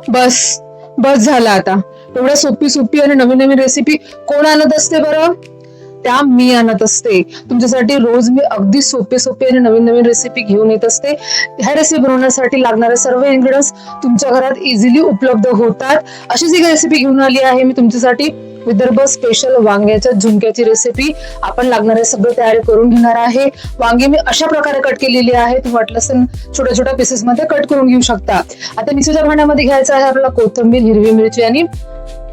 बस बस झालं आता. एवढ्या सोपी सोपी आणि नवीन नवीन रेसिपी कोण आणत असते बरं? त्या मी आणत असते तुमच्यासाठी. रोज मी अगदी सोपे सोपे आणि नवीन नवीन रेसिपी घेऊन येत असते. ह्या रेसिपी बनवण्यासाठी लागणारे सर्व इन्ग्रेडियंट्स तुमच्या घरात इझिली उपलब्ध होतात. अशीच एक रेसिपी घेऊन आली आहे मी तुमच्यासाठी. विदर्भ स्पेशल वांग्याच्या झुणक्याची रेसिपी. आपण लागणारे सगळं तयारी करून घेणार आहे. वांगी मी अशा प्रकारे कट केलेली आहे. तुम्ही वाटलं असेल छोट्या छोट्या पीसेस मध्ये कट करून घेऊ शकता. आता मिक्सरच्या भांड्यामध्ये घ्यायचं आहे आपल्याला कोथिंबीर, हिरवी मिरची आणि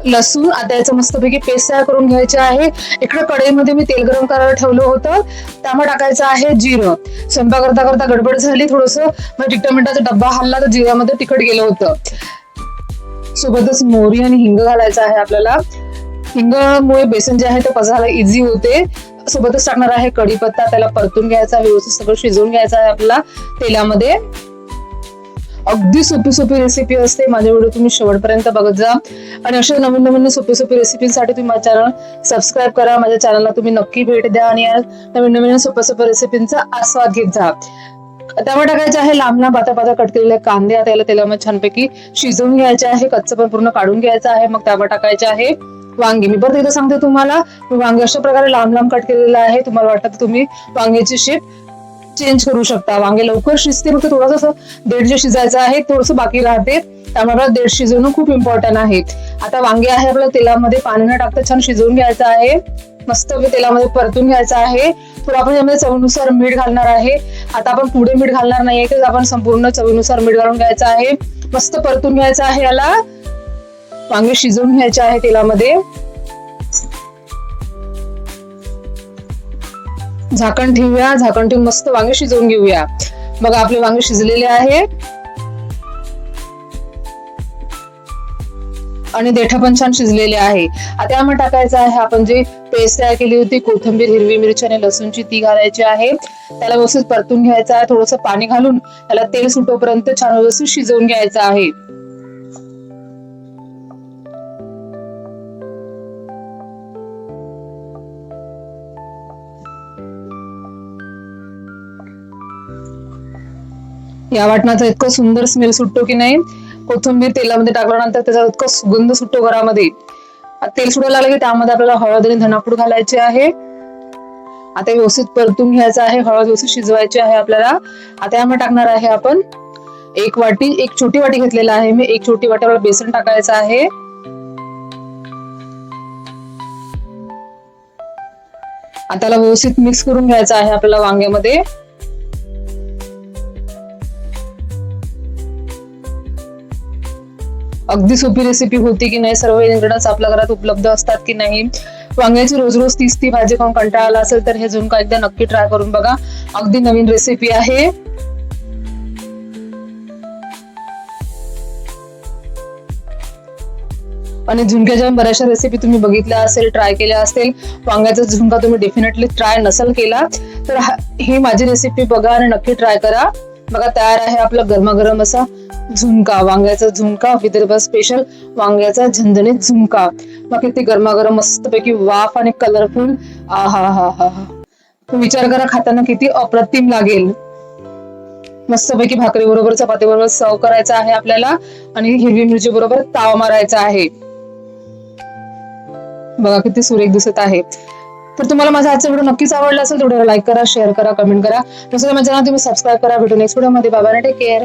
लसूण. आता याचं मस्तपैकी पेस्ट तयार करून घ्यायचे आहे. इकडे कढईमध्ये मी तेल गरम करायला ठेवलं होतं. त्यामध्ये टाकायचं आहे जिरं. स्वयंपाक करता करता गडबड झाली, थोडंसं तिखट मिठाचा डब्बा हल्ला तर जिऱ्यामध्ये तिखट गेलं होतं. सोबतच मोहरी आणि हिंग घालायचं आहे आपल्याला. हिंगामुळे बेसन जे आहे ते पचायला इझी होते. सोबतच टाकणार आहे कढीपत्ता. त्याला परतून घ्यायचा, व्यवस्थित सगळं शिजवून घ्यायचं आहे आपल्याला तेलामध्ये. अगदी सोपी सोपी रेसिपी असते. माझ्या व्हिडिओ तुम्ही शेवटपर्यंत बघत जा. आणि अशा नवीन नवीन सोपी सोपी रेसिपीसाठी तुम्ही माझ्या चॅनल सबस्क्राईब करा. माझ्या चॅनलला तुम्ही नक्की भेट द्या आणि या नवीन नवीन सोप्या सोप्या रेसिपींचा आस्वाद घेत जा. त्यामुळे टाकायचे आहे लांब लांब पातळ पातळ कट केलेले कांदे. आता याला तेलामध्ये छानपैकी शिजवून घ्यायचे आहे. कच्चं पण पूर्ण काढून घ्यायचं आहे. मग त्यावर टाकायचे आहे वांगी. मी परत एकदा सांगते तुम्हाला, वांगी अशा प्रकारे लांब लांब कट केलेलं आहे. तुम्हाला वाटतं तर तुम्ही वांग्याची शेप चेंज करू शकता. वांगे लवकर शिजते, फक्त थोडंसं देठ जे शिजायचं आहे थोडंसं बाकी राहते. त्यामुळे देठ शिजवणं खूप इम्पॉर्टंट आहे. आता वांगे आहे आपल्याला तेलामध्ये पाणी न टाकता छान शिजवून घ्यायचं आहे. मस्त तेलामध्ये परतून घ्यायचं आहे. थोडं आपण यामध्ये चवीनुसार मीठ घालणार आहे. आता आपण पुढे मीठ घालणार नाहीये, तर आपण संपूर्ण चवीनुसार मीठ घालून घ्यायचं आहे. मस्त परतून घ्यायचं आहे याला. वांगे शिजवून घ्यायचे आहे तेलामध्ये. झाकण ठेवूया. झाकण ठेवून मस्त वांगे शिजवून घेऊया. बघा आपले वांगे शिजलेले आहे आणि देठ पण छान शिजलेले आहे. आता यामध्ये टाकायचं आहे आपण जे पेस्ट तयार केली होती, कोथिंबीर, हिरवी मिरची आणि लसूणची, ती घालायची आहे. त्याला व्यवस्थित परतून घ्यायचं आहे. थोडंसं पाणी घालून त्याला तेल सुटोपर्यंत छान व्यवस्थित शिजवून घ्यायचं आहे. या वाटणाचा इतकं सुंदर स्मेल सुटतो की नाही. कोथिंबीर तेलामध्ये टाकल्यानंतर त्याचा इतका सुगंध सुटतो घरामध्ये. तेल सुटायला लागलं की त्यामध्ये आपल्याला हळद आणि धनापूड घालायचे आहे. आता व्यवस्थित परतून घ्यायचं आहे. हळद व्यवस्थित शिजवायची आहे आपल्याला. आता यामध्ये टाकणार आहे आपण एक छोटी वाटी घेतलेला आहे मी. एक छोटी वाटी आपल्याला बेसन टाकायचं आहे. आता त्याला व्यवस्थित मिक्स करून घ्यायचं आहे आपल्याला वांग्यामध्ये. अगदी सोपी रेसिपी होती की नाही. सर्व इन्ग्रेडियंट्स आपल्या घरात उपलब्ध असतात की नाही. वांग्याची रोज रोज ती भाजी खाऊन कंटाळा आला असेल तर हे झुणका एकदा नक्की ट्राय करून बघा. अगदी नवीन रेसिपी आहे. आणि झुणक्याच्या बऱ्याचशा रेसिपी तुम्ही बघितल्या असेल, ट्राय केल्या असतील. वांग्याचा झुणका तुम्ही डेफिनेटली ट्राय नसेल केला तर ही माझी रेसिपी बघा आणि नक्की ट्राय करा. बघा तयार आहे आपला गरमागरम असा झुणका, वांग्याचा झुणका. विदर्भ स्पेशल वांग्याचा झणझणीत झुणका. मग किती गरमागरम मस्तपैकी वाफ आणि कलरफुल. आहा हा हा हा. विचार करा, खाताना किती अप्रतिम लागेल. मस्तपैकी भाकरी बरोबर, चपाती बरोबर सर्व करायचं आहे आपल्याला. आणि हिरवी मिरची बरोबर ताव मारायचा आहे. बघा किती सुरेख दिसत आहे. तर तुम्हाला माझा आजचा व्हिडिओ नक्कीच आवडला असेल तर व्हिडिओला लाईक करा, शेअर करा, कमेंट करा. माझ्या चॅनल तुम्ही सबस्क्राईब करा. भेटू नेक्स्ट व्हिडिओ मध्ये. Bye bye, take care.